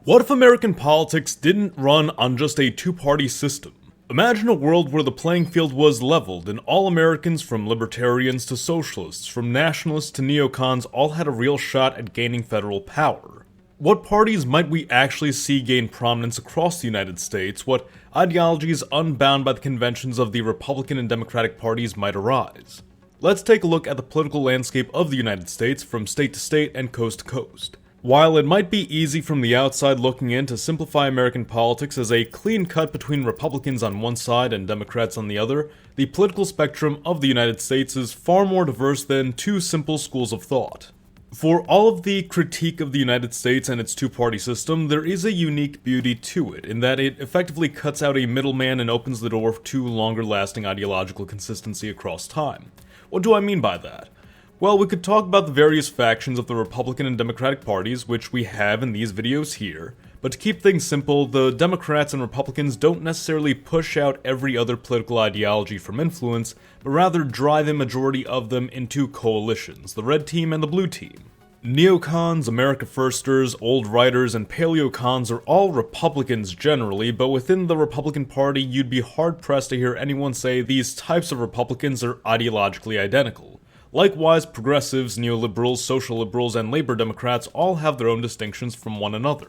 What if American politics didn't run on just a two-party system? Imagine a world where the playing field was leveled and all Americans, from libertarians to socialists, from nationalists to neocons, all had a real shot at gaining federal power. What parties might we actually see gain prominence across the United States? What ideologies unbound by the conventions of the Republican and Democratic parties might arise? Let's take a look at the political landscape of the United States from state to state and coast to coast. While it might be easy from the outside looking in to simplify American politics as a clean cut between Republicans on one side and Democrats on the other, the political spectrum of the United States is far more diverse than two simple schools of thought. For all of the critique of the United States and its two-party system, there is a unique beauty to it, in that it effectively cuts out a middleman and opens the door to longer-lasting ideological consistency across time. What do I mean by that? Well, we could talk about the various factions of the Republican and Democratic parties, which we have in these videos here, but to keep things simple, the Democrats and Republicans don't necessarily push out every other political ideology from influence, but rather drive a majority of them into coalitions, the red team and the blue team. Neocons, America Firsters, old writers, and paleocons are all Republicans generally, but within the Republican Party, you'd be hard-pressed to hear anyone say these types of Republicans are ideologically identical. Likewise, progressives, neoliberals, social liberals, and labor Democrats all have their own distinctions from one another.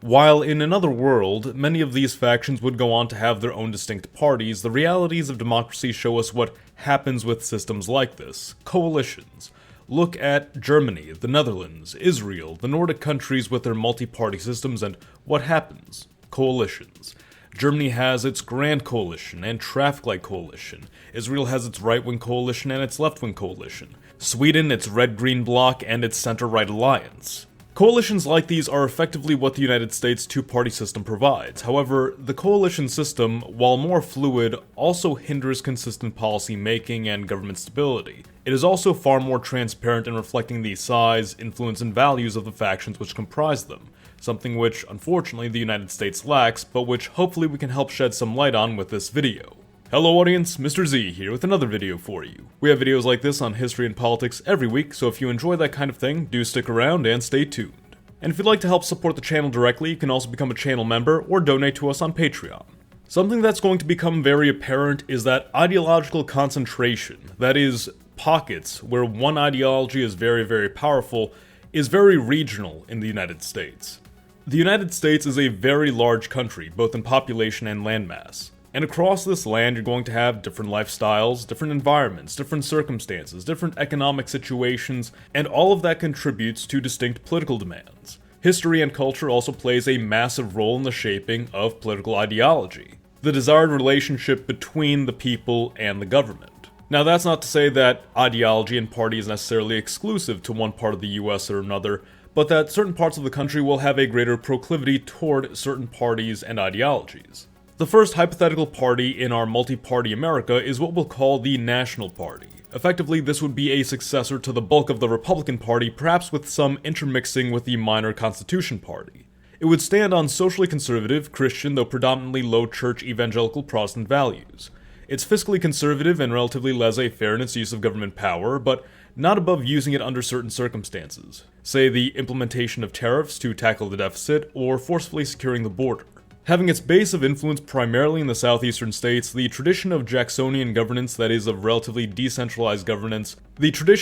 While in another world, many of these factions would go on to have their own distinct parties, the realities of democracy show us what happens with systems like this: coalitions. Look at Germany, the Netherlands, Israel, the Nordic countries with their multi-party systems, and what happens? Coalitions. Germany has its Grand Coalition and Traffic Light Coalition. Israel has its right-wing coalition and its left-wing coalition. Sweden, its Red-Green Bloc and its Center-Right Alliance. Coalitions like these are effectively what the United States two-party system provides. However, the coalition system, while more fluid, also hinders consistent policy making and government stability. It is also far more transparent in reflecting the size, influence, and values of the factions which comprise them. Something which, unfortunately, the United States lacks, but which hopefully we can help shed some light on with this video. Hello audience, Mr. Z here with another video for you. We have videos like this on history and politics every week, so if you enjoy that kind of thing, do stick around and stay tuned. And if you'd like to help support the channel directly, you can also become a channel member or donate to us on Patreon. Something that's going to become very apparent is that ideological concentration, that is, pockets where one ideology is very, very powerful, is very regional in the United States. The United States is a very large country, both in population and landmass. And across this land, you're going to have different lifestyles, different environments, different circumstances, different economic situations, and all of that contributes to distinct political demands. History and culture also plays a massive role in the shaping of political ideology, the desired relationship between the people and the government. Now, that's not to say that ideology and party is necessarily exclusive to one part of the US or another, but that certain parts of the country will have a greater proclivity toward certain parties and ideologies. The first hypothetical party in our multi-party America is what we'll call the National Party. Effectively, this would be a successor to the bulk of the Republican Party, perhaps with some intermixing with the minor Constitution Party. It would stand on socially conservative, Christian, though predominantly low-church evangelical Protestant values. It's fiscally conservative and relatively laissez-faire in its use of government power, but not above using it under certain circumstances. Say the implementation of tariffs to tackle the deficit, or forcefully securing the border. Having its base of influence primarily in the southeastern states, the tradition of Jacksonian governance, that is of relatively decentralized governance, ensuring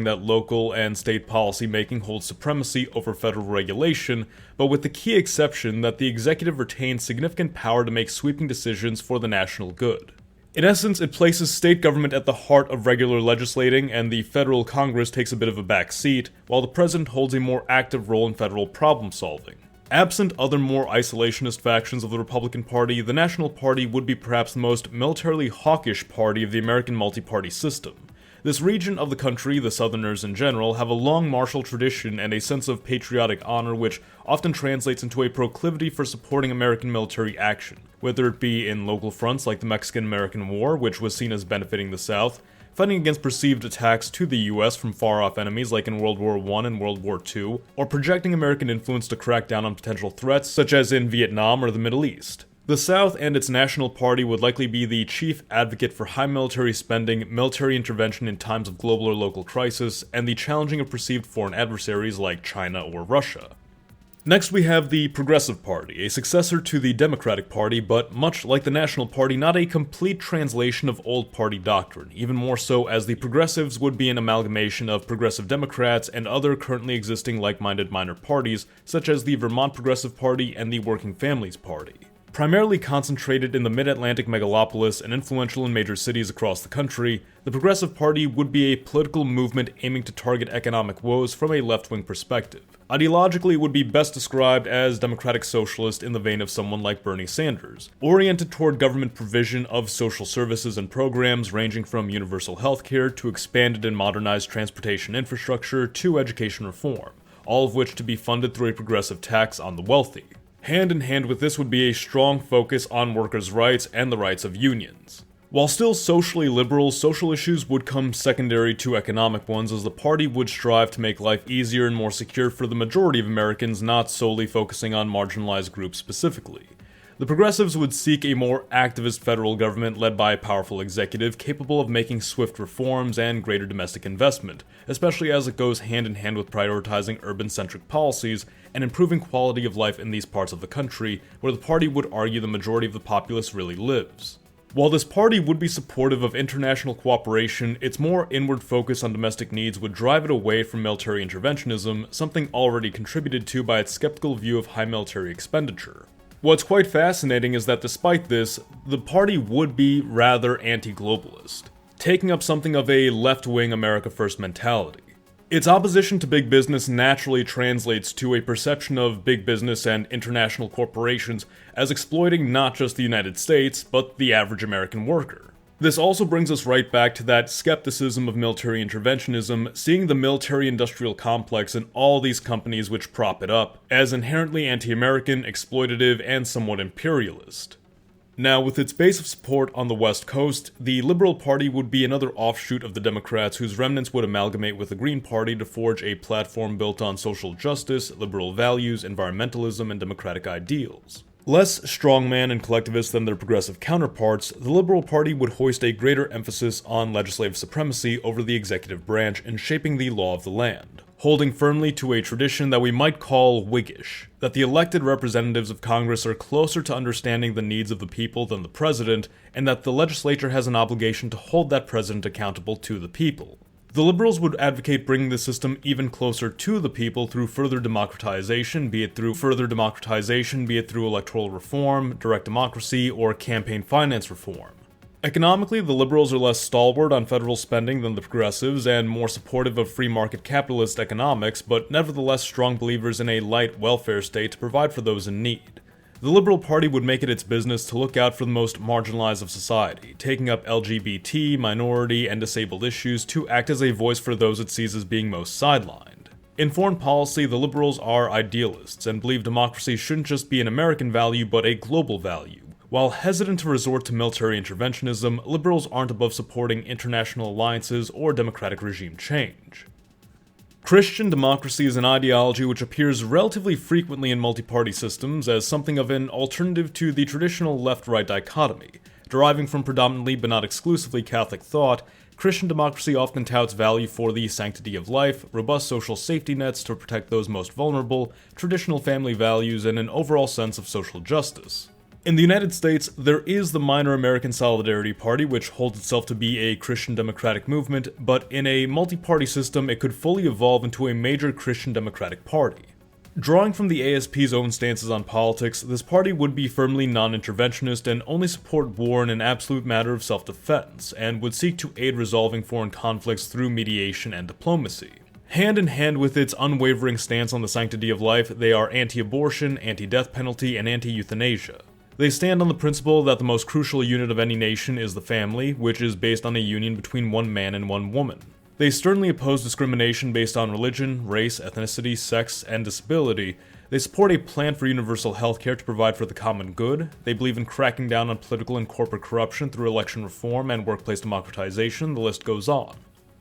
that local and state policy making holds supremacy over federal regulation, but with the key exception that the executive retains significant power to make sweeping decisions for the national good. In essence, it places state government at the heart of regular legislating, and the federal Congress takes a bit of a back seat, while the president holds a more active role in federal problem solving. Absent other more isolationist factions of the Republican Party, the National Party would be perhaps the most militarily hawkish party of the American multi-party system. This region of the country, the Southerners in general, have a long martial tradition and a sense of patriotic honor which often translates into a proclivity for supporting American military action, whether it be in local fronts like the Mexican-American War, which was seen as benefiting the South, fighting against perceived attacks to the US from far-off enemies like in World War I and World War II, or projecting American influence to crack down on potential threats such as in Vietnam or the Middle East. The The South and its national party would likely be the chief advocate for high military spending, military intervention in times of global or local crisis, and the challenging of perceived foreign adversaries like China or Russia. Next we have the Progressive Party, a successor to the Democratic Party, but much like the National Party, not a complete translation of old party doctrine, even more so as the Progressives would be an amalgamation of Progressive Democrats and other currently existing like-minded minor parties, such as the Vermont Progressive Party and the Working Families Party. Primarily concentrated in the mid-Atlantic megalopolis and influential in major cities across the country, the Progressive Party would be a political movement aiming to target economic woes from a left-wing perspective. Ideologically, it would be best described as democratic socialist in the vein of someone like Bernie Sanders, oriented toward government provision of social services and programs ranging from universal healthcare to expanded and modernized transportation infrastructure to education reform, all of which to be funded through a progressive tax on the wealthy. Hand in hand with this would be a strong focus on workers' rights and the rights of unions. While still socially liberal, social issues would come secondary to economic ones as the party would strive to make life easier and more secure for the majority of Americans, not solely focusing on marginalized groups specifically. The Progressives would seek a more activist federal government led by a powerful executive capable of making swift reforms and greater domestic investment, especially as it goes hand in hand with prioritizing urban-centric policies and improving quality of life in these parts of the country, where the party would argue the majority of the populace really lives. While this party would be supportive of international cooperation, its more inward focus on domestic needs would drive it away from military interventionism, something already contributed to by its skeptical view of high military expenditure. What's quite fascinating is that despite this, the party would be rather anti-globalist, taking up something of a left-wing America First mentality. Its opposition to big business naturally translates to a perception of big business and international corporations as exploiting not just the United States, but the average American worker. This also brings us right back to that skepticism of military interventionism, seeing the military-industrial complex and all these companies which prop it up as inherently anti-American, exploitative, and somewhat imperialist. Now, with its base of support on the West Coast, the Liberal Party would be another offshoot of the Democrats whose remnants would amalgamate with the Green Party to forge a platform built on social justice, liberal values, environmentalism, and democratic ideals. Less strongman and collectivist than their progressive counterparts, the Liberal Party would hoist a greater emphasis on legislative supremacy over the executive branch in shaping the law of the land, holding firmly to a tradition that we might call Whiggish, that the elected representatives of Congress are closer to understanding the needs of the people than the president, and that the legislature has an obligation to hold that president accountable to the people. The Liberals would advocate bringing the system even closer to the people through further democratization, be it through electoral reform, direct democracy, or campaign finance reform. Economically, the Liberals are less stalwart on federal spending than the Progressives and more supportive of free market capitalist economics, but nevertheless strong believers in a light welfare state to provide for those in need. The Liberal Party would make it its business to look out for the most marginalized of society, taking up LGBT, minority, and disabled issues to act as a voice for those it sees as being most sidelined. In foreign policy, the Liberals are idealists and believe democracy shouldn't just be an American value but a global value. While hesitant to resort to military interventionism, Liberals aren't above supporting international alliances or democratic regime change. Christian democracy is an ideology which appears relatively frequently in multi-party systems as something of an alternative to the traditional left-right dichotomy. Deriving from predominantly but not exclusively Catholic thought, Christian democracy often touts value for the sanctity of life, robust social safety nets to protect those most vulnerable, traditional family values, and an overall sense of social justice. In the United States, there is the minor American Solidarity Party, which holds itself to be a Christian democratic movement, but in a multi-party system, it could fully evolve into a major Christian democratic party. Drawing from the ASP's own stances on politics, this party would be firmly non-interventionist and only support war in an absolute matter of self-defense, and would seek to aid resolving foreign conflicts through mediation and diplomacy. Hand in hand with its unwavering stance on the sanctity of life, they are anti-abortion, anti-death penalty, and anti-euthanasia. They stand on the principle that the most crucial unit of any nation is the family, which is based on a union between one man and one woman. They sternly oppose discrimination based on religion, race, ethnicity, sex, and disability. They support a plan for universal healthcare to provide for the common good. They believe in cracking down on political and corporate corruption through election reform and workplace democratization, the list goes on.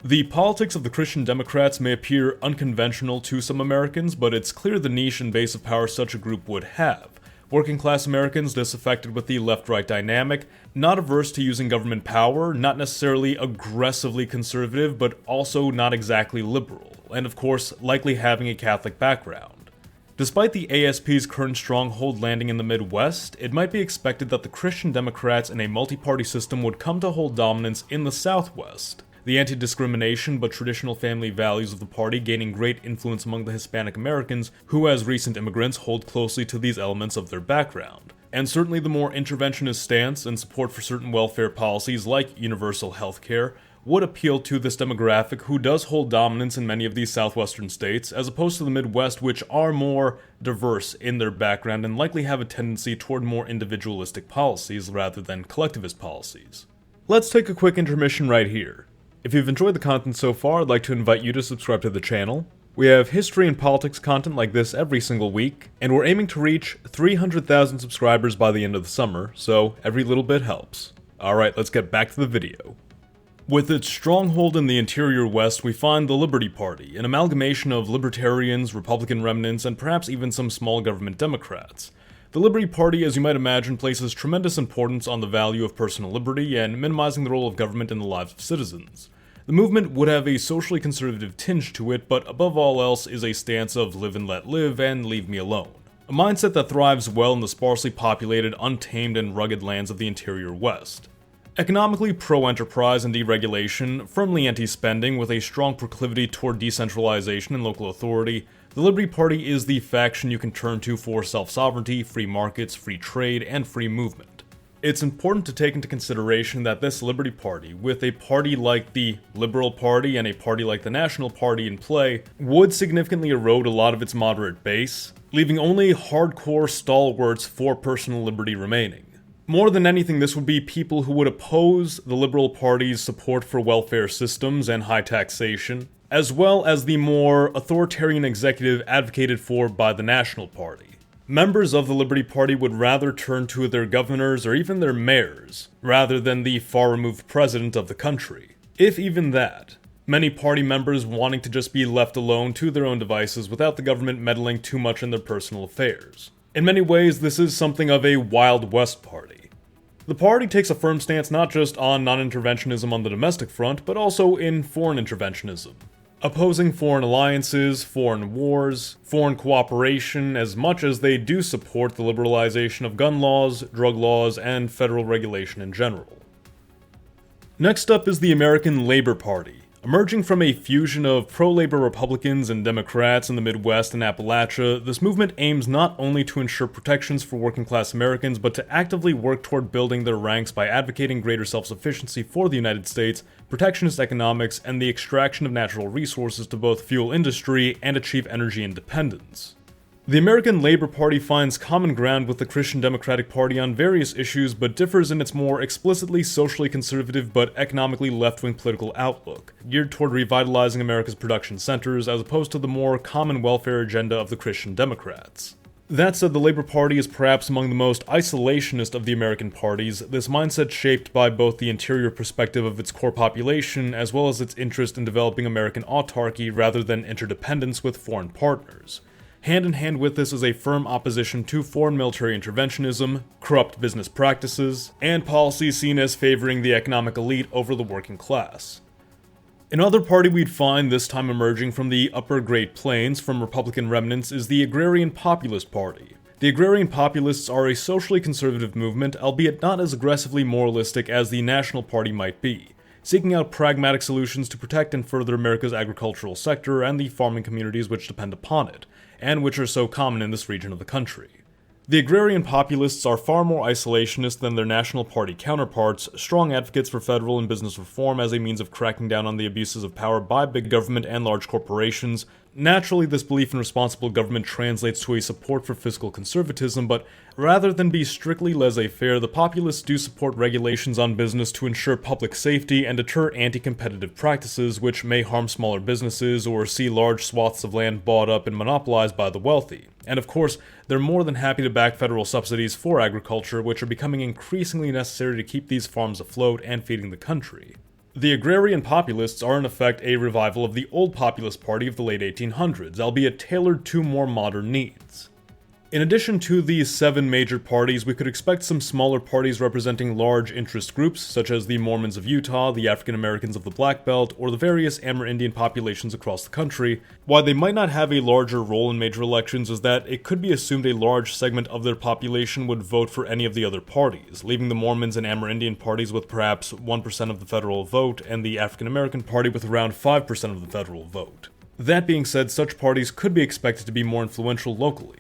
The politics of the Christian Democrats may appear unconventional to some Americans, but it's clear the niche and base of power such a group would have. Working class Americans disaffected with the left-right dynamic, not averse to using government power, not necessarily aggressively conservative, but also not exactly liberal, and of course, likely having a Catholic background. Despite the ASP's current stronghold landing in the Midwest, it might be expected that the Christian Democrats in a multi-party system would come to hold dominance in the Southwest, the anti-discrimination but traditional family values of the party gaining great influence among the Hispanic Americans who as recent immigrants hold closely to these elements of their background. And certainly the more interventionist stance and support for certain welfare policies like universal health care would appeal to this demographic who does hold dominance in many of these southwestern states, as opposed to the Midwest, which are more diverse in their background and likely have a tendency toward more individualistic policies rather than collectivist policies. Let's take a quick intermission right here. If you've enjoyed the content so far, I'd like to invite you to subscribe to the channel. We have history and politics content like this every single week, and we're aiming to reach 300,000 subscribers by the end of the summer, so every little bit helps. Alright, let's get back to the video. With its stronghold in the interior West, we find the Liberty Party, an amalgamation of libertarians, Republican remnants, and perhaps even some small government Democrats. The Liberty Party, as you might imagine, places tremendous importance on the value of personal liberty and minimizing the role of government in the lives of citizens. The movement would have a socially conservative tinge to it, but above all else is a stance of live and let live and leave me alone. A mindset that thrives well in the sparsely populated, untamed, and rugged lands of the interior West. Economically pro-enterprise and deregulation, firmly anti-spending with a strong proclivity toward decentralization and local authority, the Liberty Party is the faction you can turn to for self-sovereignty, free markets, free trade, and free movement. It's important to take into consideration that this Liberty Party, with a party like the Liberal Party and a party like the National Party in play, would significantly erode a lot of its moderate base, leaving only hardcore stalwarts for personal liberty remaining. More than anything, this would be people who would oppose the Liberal Party's support for welfare systems and high taxation, as well as the more authoritarian executive advocated for by the National Party. Members of the Liberty Party would rather turn to their governors or even their mayors, rather than the far-removed president of the country. If even that. Many party members wanting to just be left alone to their own devices without the government meddling too much in their personal affairs. In many ways, this is something of a Wild West party. The party takes a firm stance not just on non-interventionism on the domestic front, but also in foreign interventionism. Opposing foreign alliances, foreign wars, foreign cooperation, as much as they do support the liberalization of gun laws, drug laws, and federal regulation in general. Next up is the American Labor Party. Emerging from a fusion of pro-labor Republicans and Democrats in the Midwest and Appalachia, this movement aims not only to ensure protections for working-class Americans, but to actively work toward building their ranks by advocating greater self-sufficiency for the United States, protectionist economics, and the extraction of natural resources to both fuel industry and achieve energy independence. The American Labor Party finds common ground with the Christian Democratic Party on various issues, but differs in its more explicitly socially conservative but economically left-wing political outlook, geared toward revitalizing America's production centers as opposed to the more common welfare agenda of the Christian Democrats. That said, the Labor Party is perhaps among the most isolationist of the American parties, this mindset shaped by both the interior perspective of its core population as well as its interest in developing American autarky rather than interdependence with foreign partners. Hand in hand with this is a firm opposition to foreign military interventionism, corrupt business practices, and policies seen as favoring the economic elite over the working class. Another party we'd find this time emerging from the upper Great Plains from Republican remnants is the Agrarian Populist Party. The Agrarian Populists are a socially conservative movement, albeit not as aggressively moralistic as the National Party might be, seeking out pragmatic solutions to protect and further America's agricultural sector and the farming communities which depend upon it, and which are so common in this region of the country. The Agrarian Populists are far more isolationist than their National Party counterparts, strong advocates for federal and business reform as a means of cracking down on the abuses of power by big government and large corporations. Naturally, this belief in responsible government translates to a support for fiscal conservatism, but rather than be strictly laissez-faire, the populists do support regulations on business to ensure public safety and deter anti-competitive practices which may harm smaller businesses or see large swaths of land bought up and monopolized by the wealthy. And of course, they're more than happy to back federal subsidies for agriculture, which are becoming increasingly necessary to keep these farms afloat and feeding the country. The Agrarian Populists are in effect a revival of the old populist party of the late 1800s, albeit tailored to more modern needs. In addition to these 7 major parties, we could expect some smaller parties representing large interest groups, such as the Mormons of Utah, the African Americans of the Black Belt, or the various Amerindian populations across the country. Why they might not have a larger role in major elections is that it could be assumed a large segment of their population would vote for any of the other parties, leaving the Mormons and Amerindian parties with perhaps 1% of the federal vote, and the African American party with around 5% of the federal vote. That being said, such parties could be expected to be more influential locally.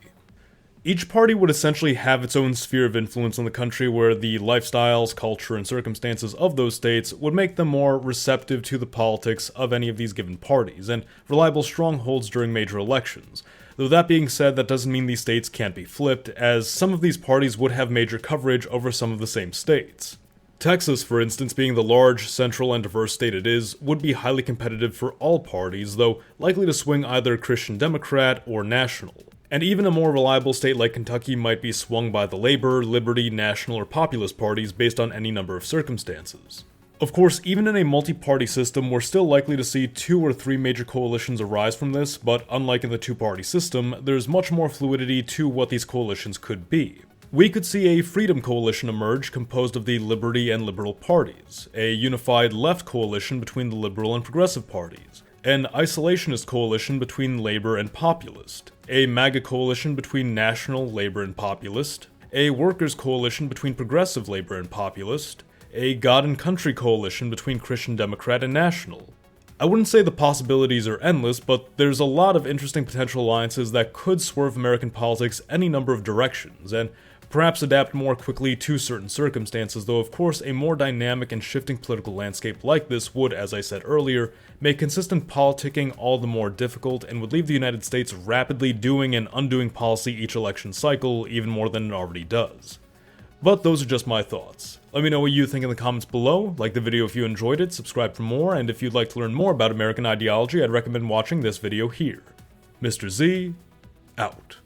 Each party would essentially have its own sphere of influence on the country where the lifestyles, culture, and circumstances of those states would make them more receptive to the politics of any of these given parties, and reliable strongholds during major elections. Though that being said, that doesn't mean these states can't be flipped, as some of these parties would have major coverage over some of the same states. Texas, for instance, being the large, central, and diverse state it is, would be highly competitive for all parties, though likely to swing either Christian Democrat or national. And even a more reliable state like Kentucky might be swung by the Labor, Liberty, National, or Populist parties based on any number of circumstances. Of course, even in a multi-party system, we're still likely to see 2 or 3 major coalitions arise from this, but unlike in the two-party system, there's much more fluidity to what these coalitions could be. We could see a Freedom Coalition emerge composed of the Liberty and Liberal parties, a unified left coalition between the Liberal and Progressive parties, an isolationist coalition between Labor and Populist, a MAGA coalition between National, Labor, and Populist, a Workers' coalition between Progressive, Labor, and Populist, a God and Country coalition between Christian Democrat and National. I wouldn't say the possibilities are endless, but there's a lot of interesting potential alliances that could swerve American politics any number of directions, and perhaps adapt more quickly to certain circumstances, though of course a more dynamic and shifting political landscape like this would, as I said earlier, make consistent politicking all the more difficult and would leave the United States rapidly doing and undoing policy each election cycle even more than it already does. But those are just my thoughts. Let me know what you think in the comments below, like the video if you enjoyed it, subscribe for more, and if you'd like to learn more about American ideology, I'd recommend watching this video here. Mr. Z, out.